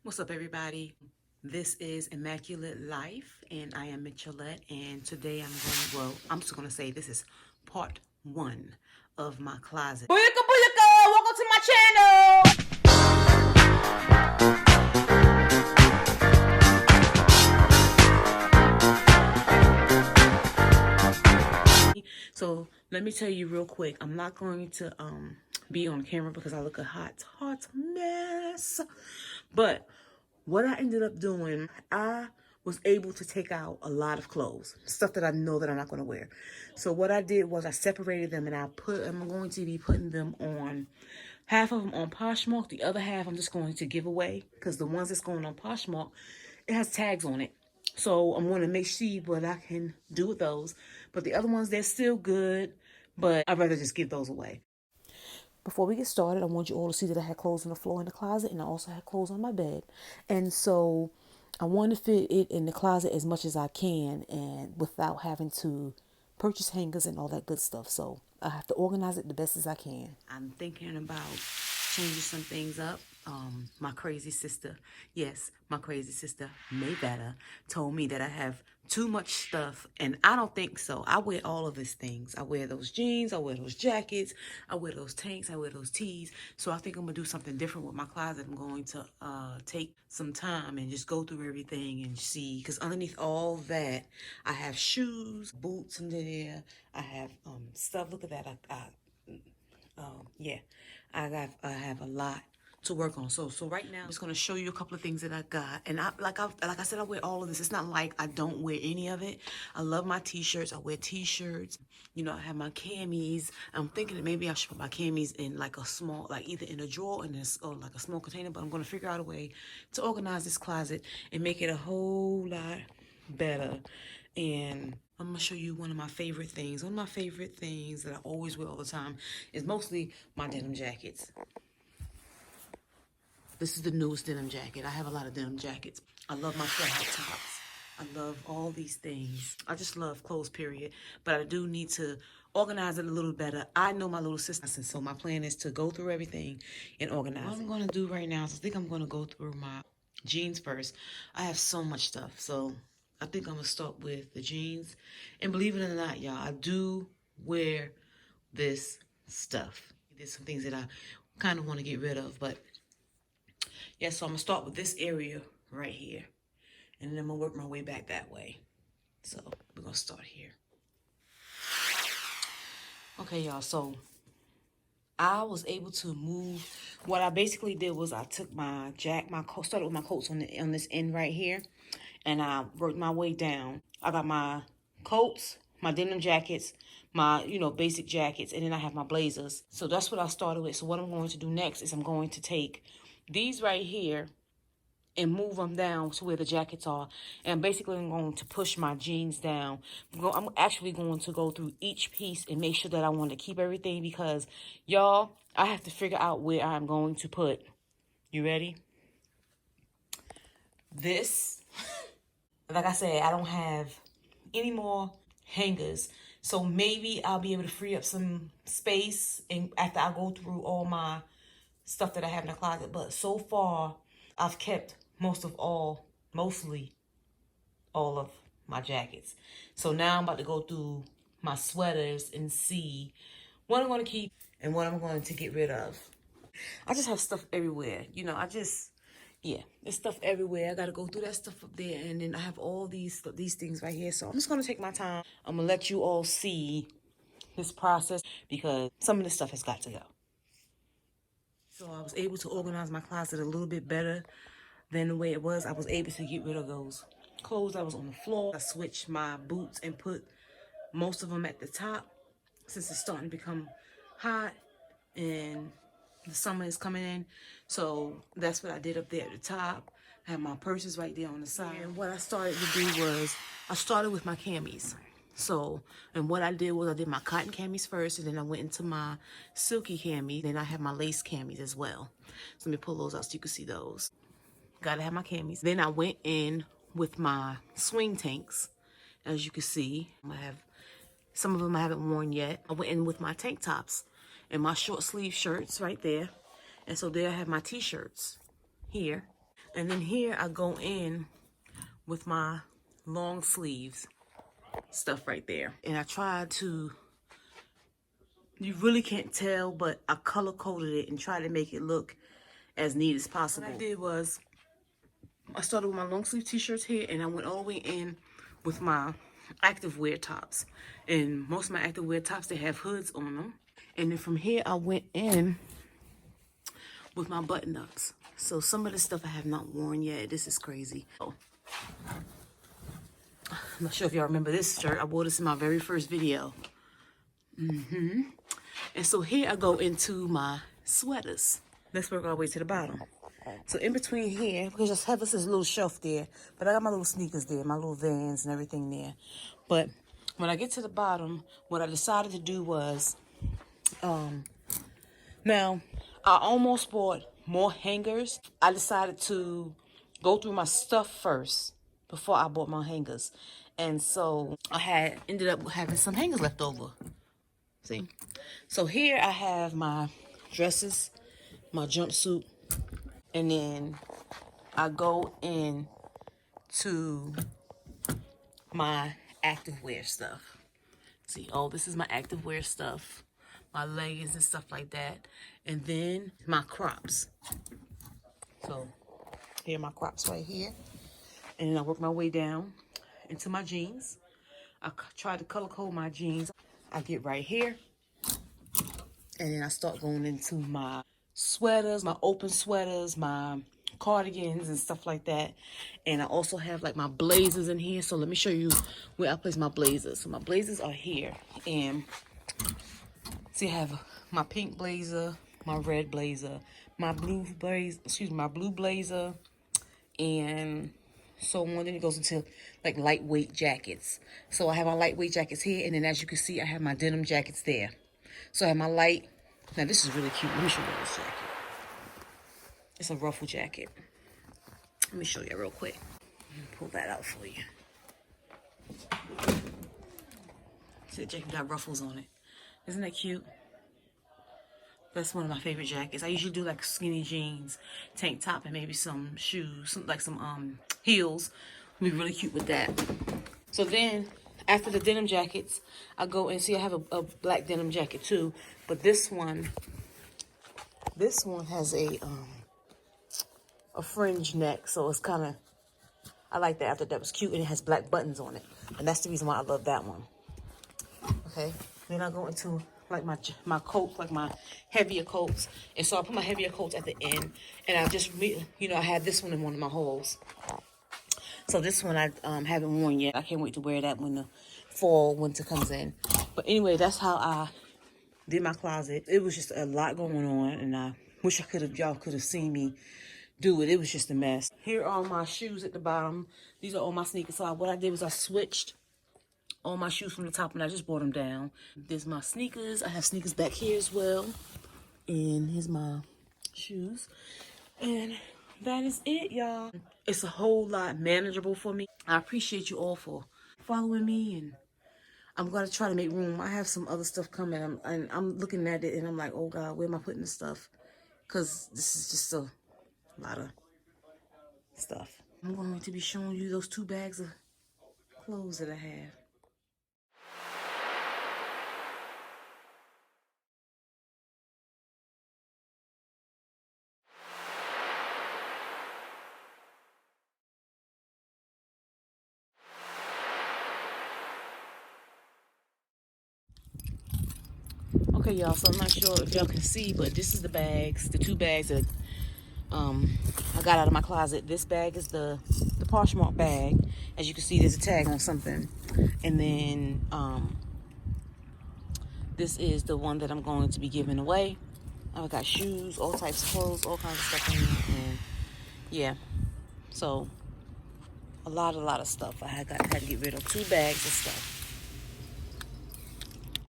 What's up, everybody? This is Immaculate Life, and I am Michelette. And today I'm just going to say this is part one of my closet. Booyaka booyaka! Welcome to my channel! So let me tell you real quick, I'm not going to be on camera because I look a hot mess. But what I ended up doing, I was able to take out a lot of clothes, stuff that I know that I'm not going to wear. So what I did was I separated them, and I'm going to be putting them on, half of them on Poshmark, the other half I'm just going to give away, because the ones that's going on Poshmark, it has tags on it. So I'm going to make sure what I can do with those. But the other ones, they're still good, but I'd rather just give those away. Before we get started, I want you all to see that I had clothes on the floor in the closet, and I also had clothes on my bed. And so I want to fit it in the closet as much as I can, and without having to purchase hangers and all that good stuff. So I have to organize it the best as I can. I'm thinking about changing some things up. My crazy sister, Mayvetta, told me that I have too much stuff, and I don't think so. I wear all of these things. I wear those jeans, I wear those jackets, I wear those tanks, I wear those tees. So I think I'm gonna do something different with my closet. I'm going to take some time and just go through everything and see, because underneath all that, I have shoes, boots under there. I have stuff. Look at that. I have a lot to work on. So right now I'm just gonna show you a couple of things that I got. And like I said, I wear all of this. It's not like I don't wear any of it. I love my t-shirts. I wear t-shirts. You know, I have my camis. I'm thinking that maybe I should put my camis in like a small, like either in a drawer or like a small container, but I'm gonna figure out a way to organize this closet and make it a whole lot better. And I'm gonna show you one of my favorite things. One of my favorite things that I always wear all the time is mostly my denim jackets. This is the newest denim jacket. I have a lot of denim jackets. I love my flat tops. I love all these things. I just love clothes, period. But I do need to organize it a little better. I know my little sister, so my plan is to go through everything and organize it. What I'm gonna do right now is I think I'm gonna go through my jeans first. I have so much stuff, so I think I'm gonna start with the jeans. And believe it or not, y'all, I do wear this stuff. There's some things that I kind of want to get rid of, but yeah, so I'm gonna start with this area right here, and then I'm gonna work my way back that way. So we're gonna start here. Okay, y'all, so I was able to move. What I basically did was I took started with my coats on this end right here, and I worked my way down. I got my coats, my denim jackets, my, basic jackets, and then I have my blazers. So that's what I started with. So what I'm going to do next is I'm going to take these right here and move them down to where the jackets are. And basically I'm going to push my jeans down. I'm actually going to go through each piece and make sure that I want to keep everything, because y'all, I have to figure out where I'm going to put. You ready? This. Like I said, I don't have any more hangers. So maybe I'll be able to free up some space and after I go through all my stuff that I have in the closet. But so far, I've kept mostly all of my jackets. So now I'm about to go through my sweaters and see what I'm going to keep and what I'm going to get rid of. I just have stuff everywhere. There's stuff everywhere. I got to go through that stuff up there. And then I have all these things right here. So I'm just going to take my time. I'm going to let you all see this process, because some of this stuff has got to go. So I was able to organize my closet a little bit better than the way it was. I was able to get rid of those clothes that was on the floor. I switched my boots and put most of them at the top, since it's starting to become hot and the summer is coming in. So that's what I did up there at the top. I have my purses right there on the side. And what I started to do was I started with my camis. And what I did was I did my cotton camis first, and then I went into my silky camis. Then I have my lace camis as well. So let me pull those out so you can see those. Gotta have my camis. Then I went in with my swing tanks. As you can see, I have some of them I haven't worn yet. I went in with my tank tops and my short sleeve shirts right there. And so there I have my t-shirts here. And then here I go in with my long sleeves stuff right there. And I try to, you really can't tell, but I color coded it and try to make it look as neat as possible. What I did was, I started with my long sleeve t-shirts here, and I went all the way in with my activewear tops. And most of my activewear tops, they have hoods on them. And then from here, I went in with my button-ups. So some of the stuff I have not worn yet. This is crazy. Oh. I'm not sure if y'all remember this shirt. I wore this in my very first video. And so here I go into my sweaters. Let's work all the way to the bottom. So in between here, because I have this little shelf there, but I got my little sneakers there, my little Vans and everything there. But when I get to the bottom, what I decided to do was, now I almost bought more hangers. I decided to go through my stuff first before I bought my hangers. And so I had ended up having some hangers left over. See? So here I have my dresses, my jumpsuit, and then I go in to my activewear stuff. See, oh, this is my activewear stuff, my leggings and stuff like that. And then my crops. So here are my crops right here. And then I work my way down into my jeans. I try to color code my jeans. I get right here. And then I start going into my sweaters, my open sweaters, my cardigans and stuff like that. And I also have like my blazers in here. So let me show you where I place my blazers. So my blazers are here. And see, I have my pink blazer, my red blazer, my blue blazer, and so on. Then it goes into like lightweight jackets. So I have my lightweight jackets here, and then as you can see, I have my denim jackets there. So I have my light. Now this is really cute. Let me show you this jacket. It's a ruffle jacket. Let me show you real quick. Pull that out for you. See, the jacket got ruffles on it. Isn't that cute? That's one of my favorite jackets. I usually do like skinny jeans, tank top, and maybe some shoes, like some heels. It'll be really cute with that. So then, after the denim jackets, I go and see I have a black denim jacket too. But this one has a fringe neck, so it's kind of, I like that. I thought that was cute, and it has black buttons on it, and that's the reason why I love that one. Okay, then I go into like my coats, like my heavier coats, and so I put my heavier coats at the end, and I just, I had this one in one of my hauls. So this one I haven't worn yet. I can't wait to wear that when the winter comes in. But anyway, that's how I did my closet. It was just a lot going on, and I wish y'all could have seen me do it. It was just a mess. Here are my shoes at the bottom. These are all my sneakers. So what I did was I switched all my shoes from the top, and I just brought them down. There's my sneakers. I have sneakers back here as well. And here's my shoes. And that is it, y'all. It's a whole lot manageable for me. I appreciate you all for following me, and I'm going to try to make room. I have some other stuff coming, and I'm looking at it, and I'm like, oh, God, where am I putting this stuff? Because this is just a lot of stuff. I'm going to be showing you those 2 bags of clothes that I have. Okay, y'all, so I'm not sure if y'all can see, but this is the bags, the 2 bags that I got out of my closet. This bag is the Poshmark bag. As you can see, there's a tag on something. And then this is the one that I'm going to be giving away. I've got shoes, all types of clothes, all kinds of stuff in here. And yeah, so a lot of stuff. I had to get rid of 2 bags of stuff.